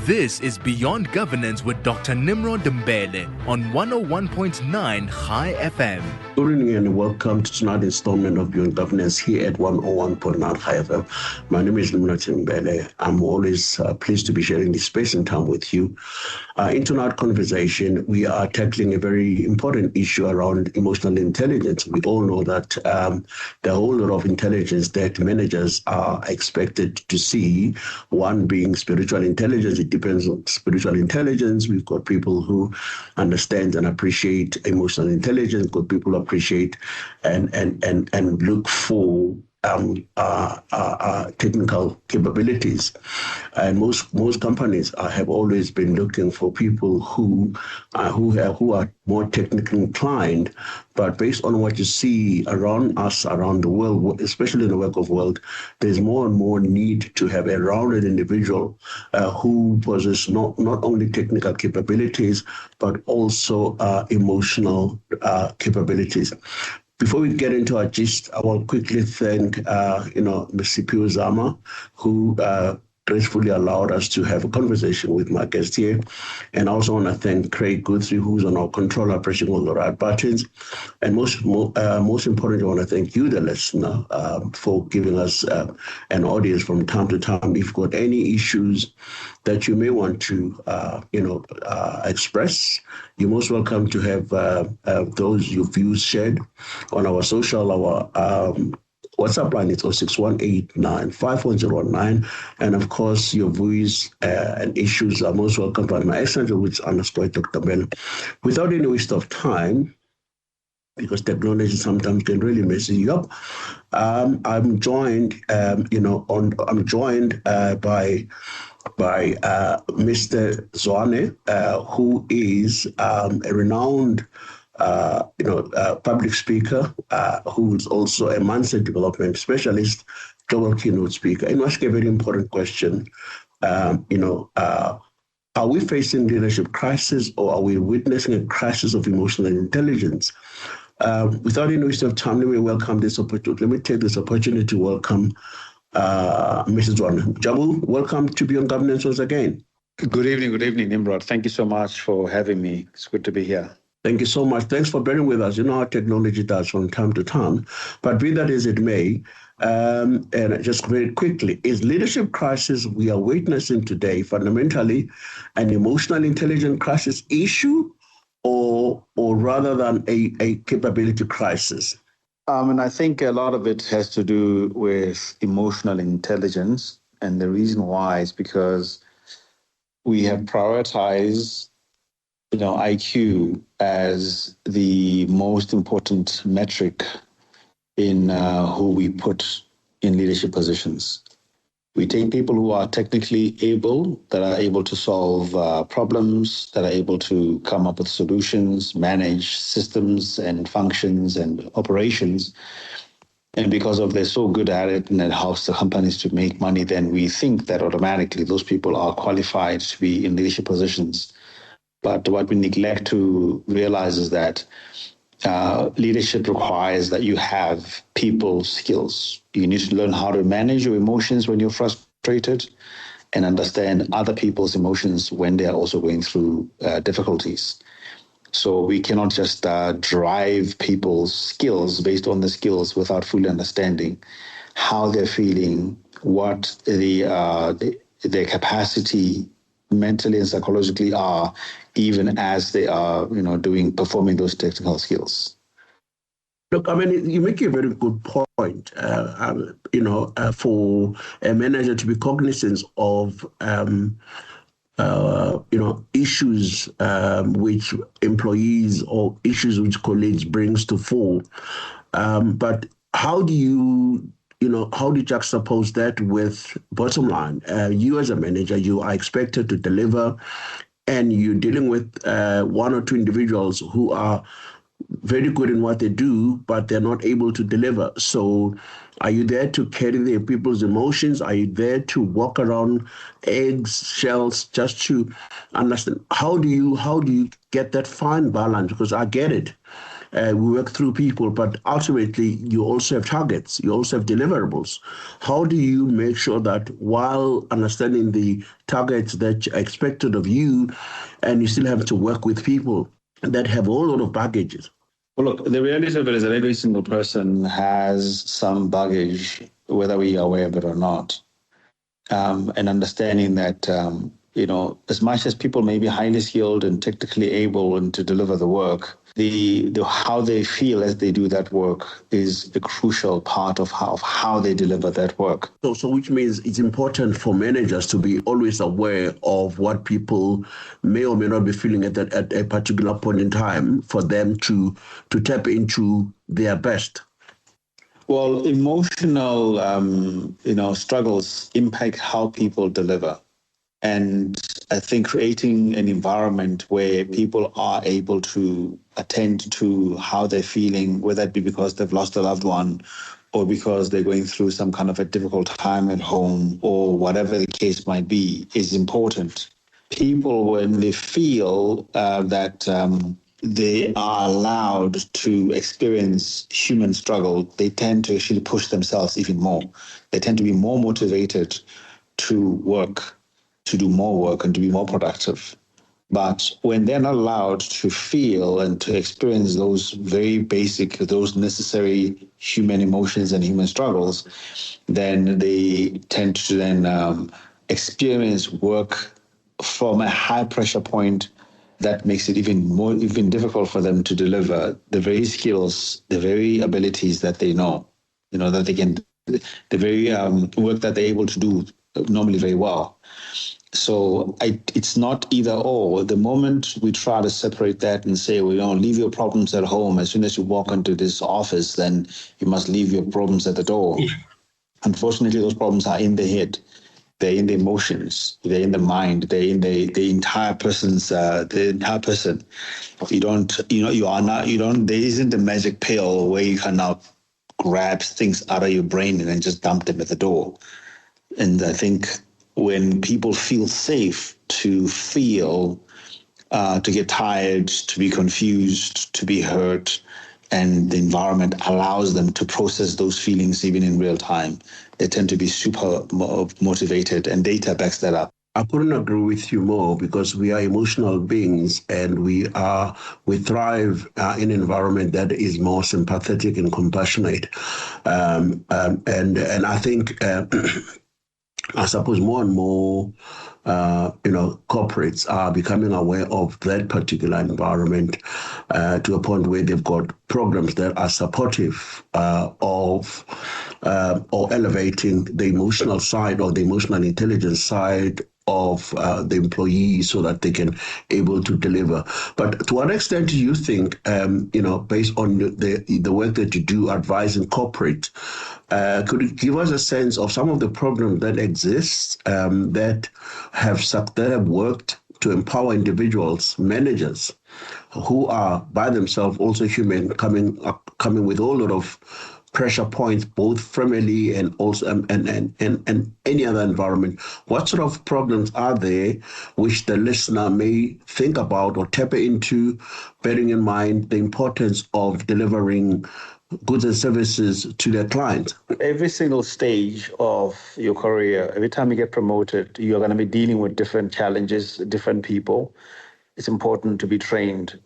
This is Beyond Governance with Dr. Nimrod Mbele on 101.9 High FM. Good evening and welcome to tonight's installment of Beyond Governance here at 101.9 High FM. My name is Nimrod Mbele. I'm always pleased to be sharing this space and time with you. In tonight's conversation, we are tackling a very important issue around emotional intelligence. We all know that there are a whole lot of intelligence that managers are expected to see, one being spiritual intelligence. It depends on spiritual intelligence. We've got people who understand and appreciate emotional intelligence, got people who appreciate and look for technical capabilities, and most companies have always been looking for people who are more technically inclined. But based on what you see around us, around the world, especially in the work of world, there's more and more need to have a rounded individual who possesses not only technical capabilities but also emotional capabilities. Before we get into our gist, I will quickly thank, Mr. Pio Zama, who gracefully allowed us to have a conversation with my guest here. And I also want to thank Craig Guthrie, who's on our controller, pressing all the right buttons. And most importantly, I want to thank you, the listener, for giving us an audience from time to time. If you've got any issues that you may want to, express, you're most welcome to have those your views shared on our social, our WhatsApp line is 0618951019. And of course, your views and issues are most welcome by my excellency, which underscore Dr. Bell. Without any waste of time, because technology sometimes can really mess you up, I'm joined, by Mr. Zwane, who is a renowned public speaker, who is also a mindset development specialist, global keynote speaker. And ask a very important question. Are we facing leadership crisis, or are we witnessing a crisis of emotional intelligence? Without any waste of time, let me welcome this opportunity. Let me take this opportunity to welcome Mrs. Zwane. Jabu, welcome to Beyond Governance once again. Good evening, Nimrod. Thank you so much for having me. It's good to be here. Thank you so much. Thanks for bearing with us. You know how technology does from time to time. But be that as it may, and just very quickly, is leadership crisis we are witnessing today fundamentally an emotional intelligence crisis issue, or rather than a capability crisis? And I think a lot of it has to do with emotional intelligence. And the reason why is because we have prioritized IQ as the most important metric in who we put in leadership positions. We take people who are technically able, that are able to solve problems, that are able to come up with solutions, manage systems and functions and operations. And because they're so good at it and it helps the companies to make money, then we think that automatically those people are qualified to be in leadership positions. But what we neglect to realize is that leadership requires that you have people skills. You need to learn how to manage your emotions when you're frustrated and understand other people's emotions when they are also going through difficulties. So we cannot just drive people's skills based on the skills without fully understanding how they're feeling, what their capacity mentally and psychologically are, even as they are, performing those technical skills. Look, I mean, you make a very good point, for a manager to be cognizant of, issues which employees or issues which colleagues brings to fore. But how do you juxtapose that with bottom line? You as a manager, you are expected to deliver, and you're dealing with one or two individuals who are very good in what they do, but they're not able to deliver. So are you there to carry the people's emotions? Are you there to walk around eggshells just to understand? How do you get that fine balance? Because I get it. we work through people, but ultimately you also have targets, you also have deliverables. How do you make sure that while understanding the targets that are expected of you, and you still have to work with people that have a whole lot of baggages? Well, look, the reality of it is that every single person has some baggage, whether we are aware of it or not. And understanding that, as much as people may be highly skilled and technically able and to deliver the work, the how they feel as they do that work is a crucial part of how they deliver that work. So which means it's important for managers to be always aware of what people may or may not be feeling at a particular point in time for them to tap into their best. Well, emotional, struggles impact how people deliver. And I think creating an environment where people are able to attend to how they're feeling, whether it be because they've lost a loved one or because they're going through some kind of a difficult time at home or whatever the case might be, is important. People, when they feel that they are allowed to experience human struggle, they tend to actually push themselves even more. They tend to be more motivated to work, to do more work and to be more productive. But when they're not allowed to feel and to experience those very basic, those necessary human emotions and human struggles, then they tend to then experience work from a high pressure point that makes it even difficult for them to deliver the very skills, the very abilities that they know, that they can, the very work that they're able to do normally very well. So it's not either or. The moment we try to separate that and say, well, leave your problems at home. As soon as you walk into this office, then you must leave your problems at the door. Unfortunately, those problems are in the head. They're in the emotions. They're in the mind. They're in the entire person's, the entire person. There isn't a magic pill where you can now grab things out of your brain and then just dump them at the door. And I think when people feel safe to feel, to get tired, to be confused, to be hurt, and the environment allows them to process those feelings even in real time, they tend to be super motivated, and data backs that up. I couldn't agree with you more because we are emotional beings and we thrive in an environment that is more sympathetic and compassionate. And I think I suppose more and more, corporates are becoming aware of that particular environment to a point where they've got programs that are supportive of or elevating the emotional side or the emotional intelligence side of the employee so that they can able to deliver. But to what extent do you think, based on the work that you do advising corporate, could you give us a sense of some of the programs that exist that have worked to empower individuals, managers, who are by themselves also human, coming with a whole lot of pressure points, both family and also and any other environment? What sort of problems are there which the listener may think about or tap into, bearing in mind the importance of delivering goods and services to their clients? Every single stage of your career, every time you get promoted, you're going to be dealing with different challenges, different people. It's important to be trained,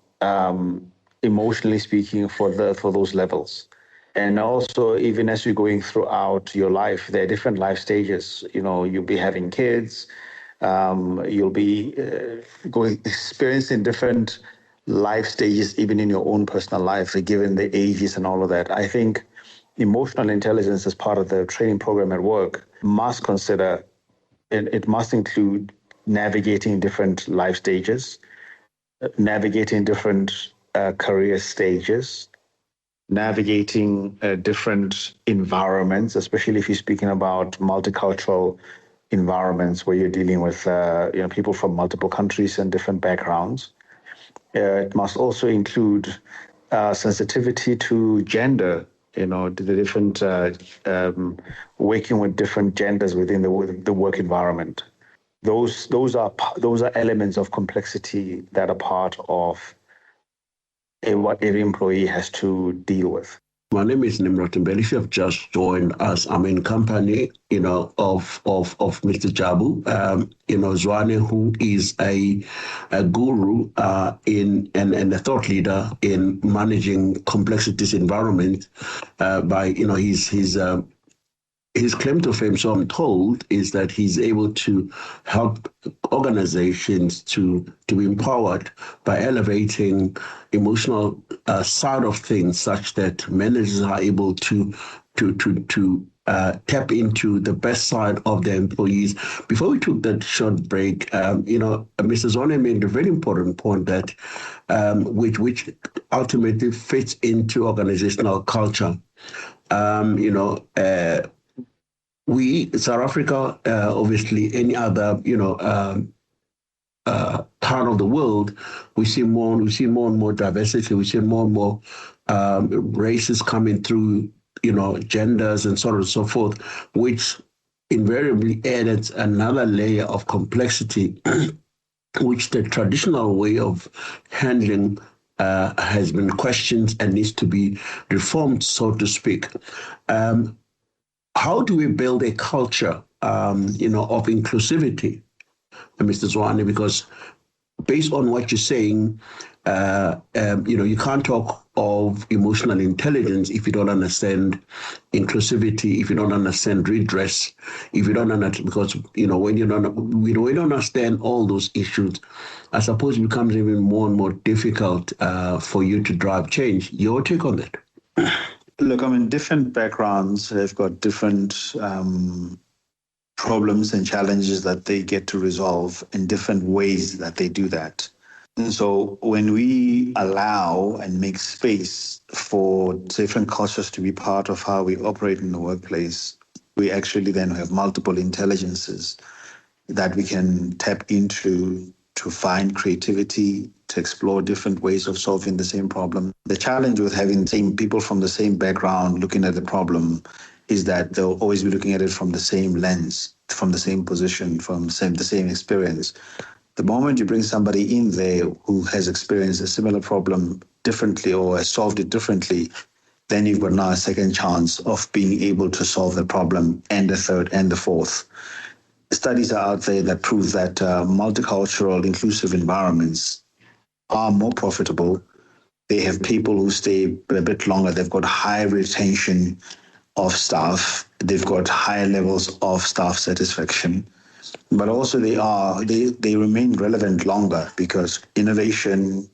emotionally speaking, for those levels. And also, even as you're going throughout your life, there are different life stages. You'll be having kids, you'll be experiencing different life stages, even in your own personal life, given the ages and all of that. I think emotional intelligence as part of the training program at work must consider, and it must include navigating different life stages, navigating different career stages, navigating different environments, especially if you're speaking about multicultural environments where you're dealing with people from multiple countries and different backgrounds. It must also include sensitivity to gender, the different working with different genders within the work environment. Those are elements of complexity that are part of what every employee has to deal with. My name is Nimrod Mbele. If you have just joined us, I'm in company, of Mr. Jabu, Zwane, who is a guru and a thought leader in managing complexities environment. By his claim to fame, so I'm told, is that he's able to help organizations to be empowered by elevating emotional side of things, such that managers are able to tap into the best side of their employees. Before we took that short break, Mr. Zwane made a very important point that which ultimately fits into organizational culture. We, South Africa, obviously any other, part of the world, we see more and more diversity. We see more and more races coming through, genders and so on and so forth, which invariably added another layer of complexity, which the traditional way of handling has been questioned and needs to be reformed, so to speak. How do we build a culture, of inclusivity, Mr. Zwane? Because based on what you're saying, you can't talk of emotional intelligence if you don't understand inclusivity, if you don't understand redress, if you don't understand, because, when you don't understand all those issues, I suppose it becomes even more and more difficult for you to drive change. Your take on that? Look, different backgrounds have got different problems and challenges that they get to resolve in different ways that they do that. And so when we allow and make space for different cultures to be part of how we operate in the workplace, we actually then have multiple intelligences that we can tap into to find creativity, to explore different ways of solving the same problem. The challenge with having same people from the same background looking at the problem is that they'll always be looking at it from the same lens, from the same position, from the same experience. The moment you bring somebody in there who has experienced a similar problem differently or has solved it differently, then you've got now a second chance of being able to solve the problem, and the third and the fourth. Studies are out there that prove that multicultural, inclusive environments are more profitable. They have people who stay a bit longer. They've got high retention of staff. They've got higher levels of staff satisfaction. But also they remain relevant longer because innovation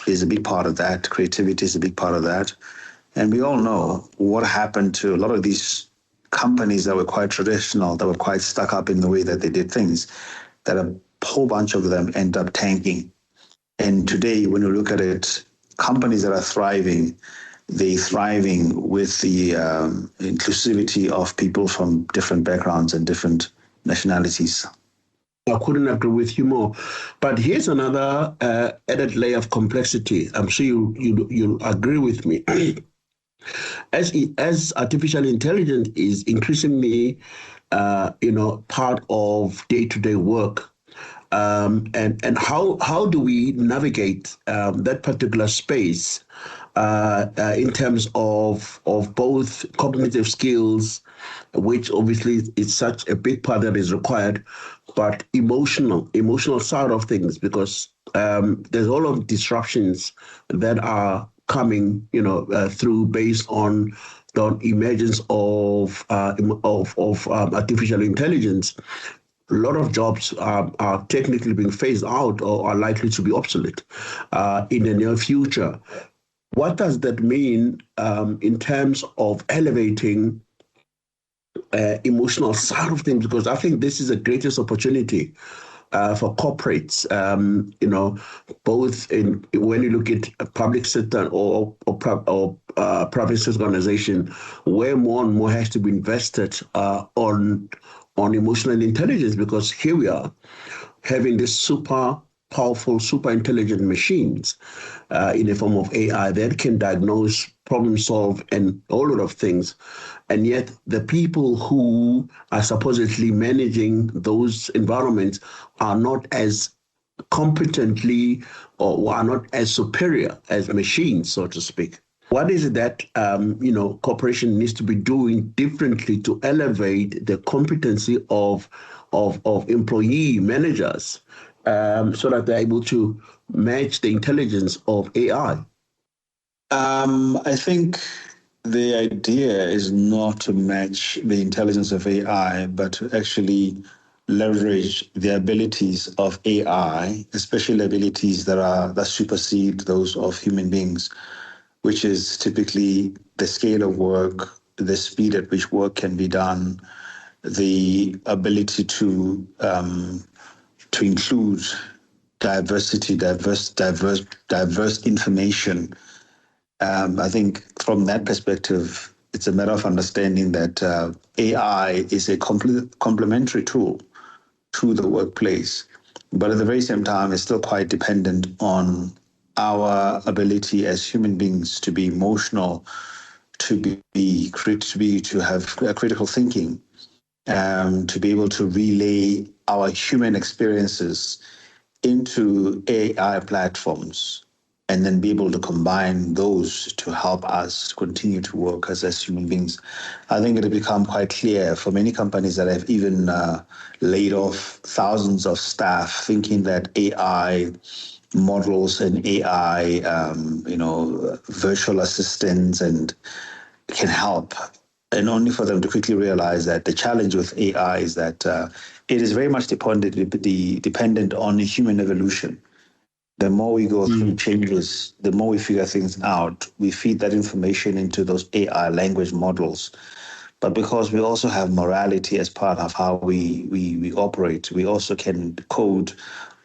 is a big part of that. Creativity is a big part of that. And we all know what happened to a lot of these companies that were quite traditional, that were quite stuck up in the way that they did things, that a whole bunch of them end up tanking. And today, when you look at it, companies that are thriving, they're thriving with the inclusivity of people from different backgrounds and different nationalities. I couldn't agree with you more. But here's another added layer of complexity. I'm sure you'll agree with me. As artificial intelligence is increasingly, part of day-to-day work, and how do we navigate that particular space in terms of both cognitive skills, which obviously is such a big part that is required, but emotional side of things, because there's all of disruptions that are coming, through based on the emergence of artificial intelligence. A lot of jobs are technically being phased out or are likely to be obsolete in the near future. What does that mean in terms of elevating emotional side of things? Because I think this is the greatest opportunity for corporates, both in when you look at public sector or private sector organization, where more and more has to be invested on emotional intelligence, because here we are having this super powerful, super intelligent machines in the form of AI that can diagnose, problem solve, and a whole lot of things. And yet the people who are supposedly managing those environments are not as competently or are not as superior as machines, so to speak. What is it that corporation needs to be doing differently to elevate the competency of employee managers so that they're able to match the intelligence of AI? I think the idea is not to match the intelligence of AI, but to actually leverage the abilities of AI, especially abilities that supersede those of human beings, which is typically the scale of work, the speed at which work can be done, the ability to include diversity, diverse information. I think from that perspective, it's a matter of understanding that AI is a complementary tool to the workplace, but at the very same time, it's still quite dependent on our ability as human beings to be emotional, to have critical thinking, to be able to relay our human experiences into AI platforms and then be able to combine those to help us continue to work as human beings. I think it has become quite clear for many companies that have even laid off thousands of staff thinking that AI models and AI, virtual assistants and can help, and only for them to quickly realize that the challenge with AI is that it is very much dependent on human evolution. The more we go through changes, the more we figure things out. We feed that information into those AI language models. But because we also have morality as part of how we operate, we also can code,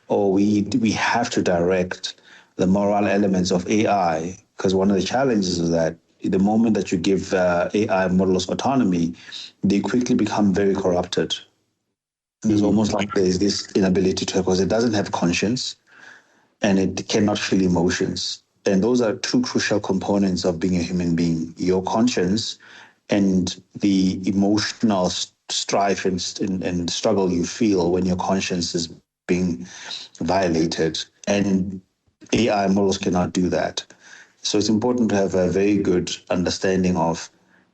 or we have to direct the moral elements of AI. Because one of the challenges is that the moment that you give AI models autonomy, they quickly become very corrupted. It's almost like there's this inability to, because it doesn't have conscience and it cannot feel emotions. And those are two crucial components of being a human being: your conscience and the emotional strife and struggle you feel when your conscience is being violated. And AI models cannot do that. So it's important to have a very good understanding of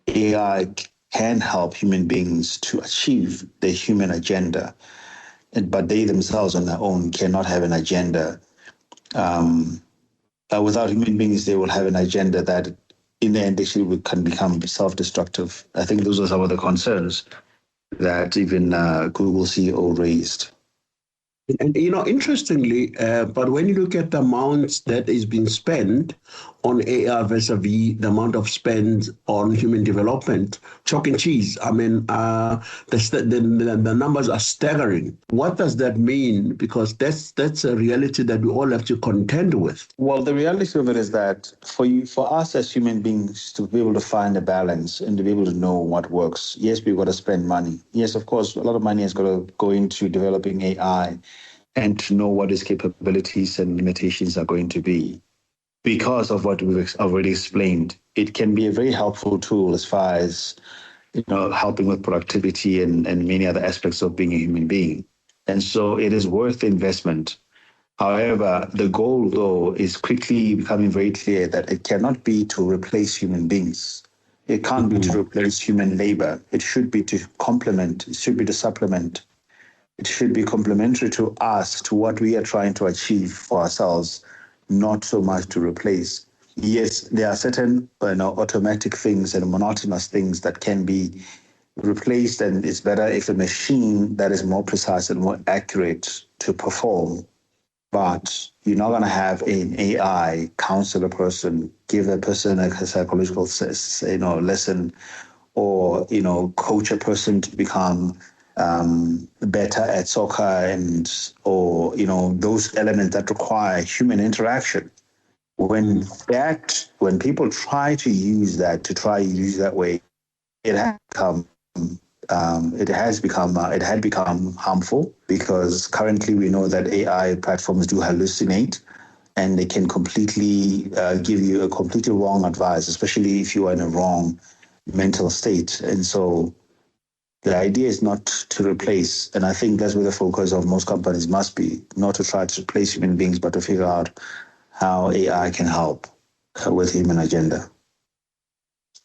AI can help human beings to achieve their human agenda, but they themselves on their own cannot have an agenda. Without human beings, they will have an agenda that in the end actually can become self-destructive. I think those are some of the concerns that even Google CEO raised. And interestingly, but when you look at the amounts that is being spent on AI vis-a-vis the amount of spend on human development, chalk and cheese. I mean, the numbers are staggering. What does that mean? Because that's a reality that we all have to contend with. Well, the reality of it is that for us as human beings to be able to find a balance and to be able to know what works, yes, we've got to spend money. Yes, of course, a lot of money has got to go into developing AI and to know what its capabilities and limitations are going to be. Because of what we've already explained, it can be a very helpful tool as far as helping with productivity and many other aspects of being a human being. And so it is worth the investment. However, the goal, though, is quickly becoming very clear that it cannot be to replace human beings. It can't be to replace human labor. It should be to complement, it should be to supplement. It should be complementary to us, to what we are trying to achieve for ourselves, not so much to replace. Yes, there are certain automatic things and monotonous things that can be replaced, and it's better if a machine that is more precise and more accurate to perform. But you're not going to have an AI counsel a person, give a person a psychological lesson, or coach a person to become better at soccer or those elements that require human interaction. When people try to use that way, it had become harmful, because currently we know that AI platforms do hallucinate, and they can completely give you a completely wrong advice, especially if you are in a wrong mental state. And so The idea is not to replace, and I think that's where the focus of most companies must be, not to try to replace human beings, but to figure out how AI can help with human agenda.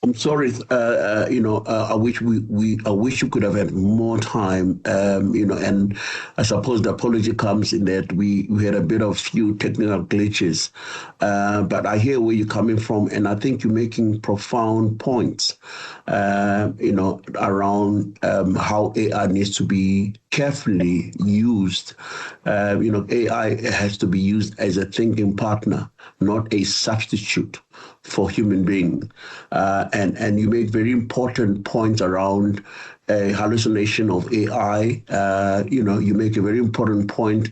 I'm sorry, I wish I wish you could have had more time, and I suppose the apology comes in that we had a bit of few technical glitches, but I hear where you're coming from, and I think you're making profound points, around how AI needs to be carefully used. AI has to be used as a thinking partner, not a substitute for human being. And you make very important points around a hallucination of AI. You make a very important point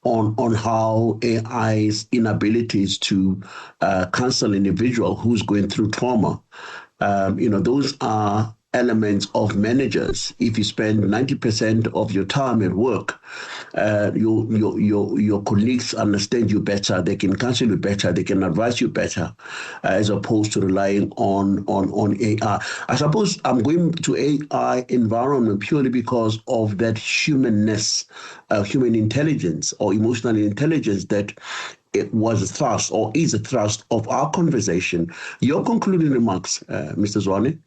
on how AI's inabilities to counsel an individual who's going through trauma. Those are elements of managers. If you spend 90% of your time at work, your colleagues understand you better. They can counsel you better. They can advise you better, as opposed to relying on AI. I suppose I'm going to AI environment purely because of that humanness, human intelligence or emotional intelligence that it was a thrust or is a thrust of our conversation. Your concluding remarks, Mr. Zwane?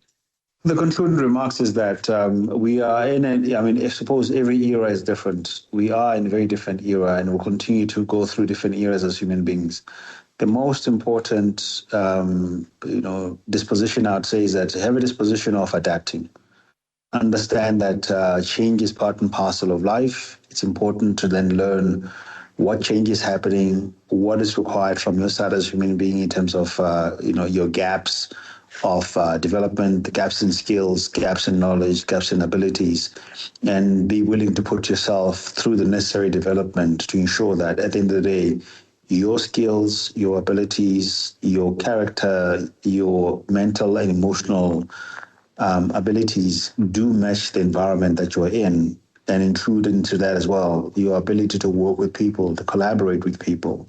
The concluding remarks is that we are I suppose every era is different. We are in a very different era and will continue to go through different eras as human beings. The most important, disposition I would say is that have a disposition of adapting. Understand that change is part and parcel of life. It's important to then learn what change is happening, what is required from your side as a human being in terms of your gaps of development, gaps in skills, gaps in knowledge, gaps in abilities, and be willing to put yourself through the necessary development to ensure that at the end of the day, your skills, your abilities, your character, your mental and emotional abilities do match the environment that you're in, and include into that as well your ability to work with people, to collaborate with people,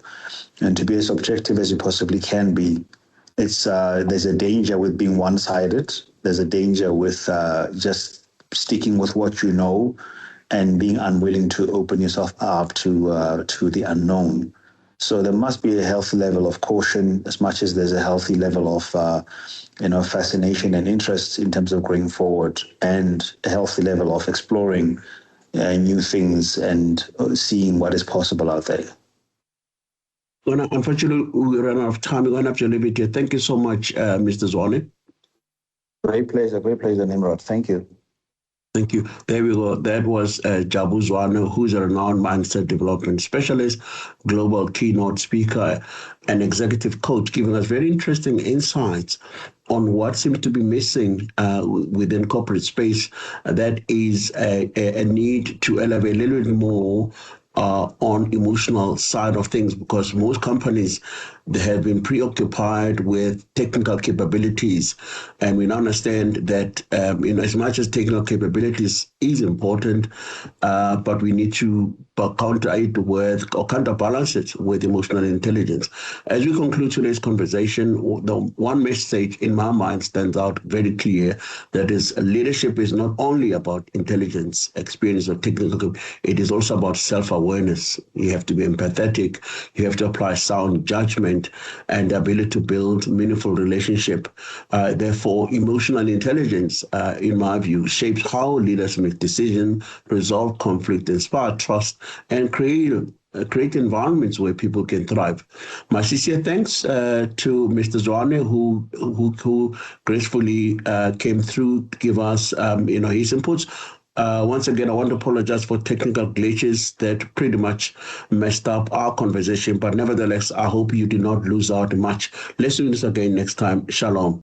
and to be as objective as you possibly can be. It's there's a danger with being one-sided. There's a danger with just sticking with what you know and being unwilling to open yourself up to the unknown. So there must be a healthy level of caution as much as there's a healthy level of fascination and interest in terms of going forward, and a healthy level of exploring new things and seeing what is possible out there. Unfortunately, we ran out of time. We're going to have to leave it here. Thank you so much, Mr. Zwane. Great pleasure, Nimrod. Thank you. Thank you. There we go. That was Jabu Zwane, who's a renowned mindset development specialist, global keynote speaker, and executive coach, giving us very interesting insights on what seems to be missing within corporate space. That is a need to elevate a little bit more on emotional side of things, because most companies, they have been preoccupied with technical capabilities, and we now understand that as much as technical capabilities is important, but we need to counterbalance it with emotional intelligence. As we conclude today's conversation, the one message in my mind stands out very clear: that is, leadership is not only about intelligence, experience, or technical. It is also about self-awareness. You have to be empathetic. You have to apply sound judgment and the ability to build meaningful relationship. Therefore, emotional intelligence, in my view, shapes how leaders make decisions, resolve conflict, inspire trust, and create environments where people can thrive. My sincere thanks to Mr. Zwane, who gracefully came through to give us his inputs. Once again, I want to apologize for technical glitches that pretty much messed up our conversation, but nevertheless, I hope you did not lose out much. Let's do this again next time. Shalom.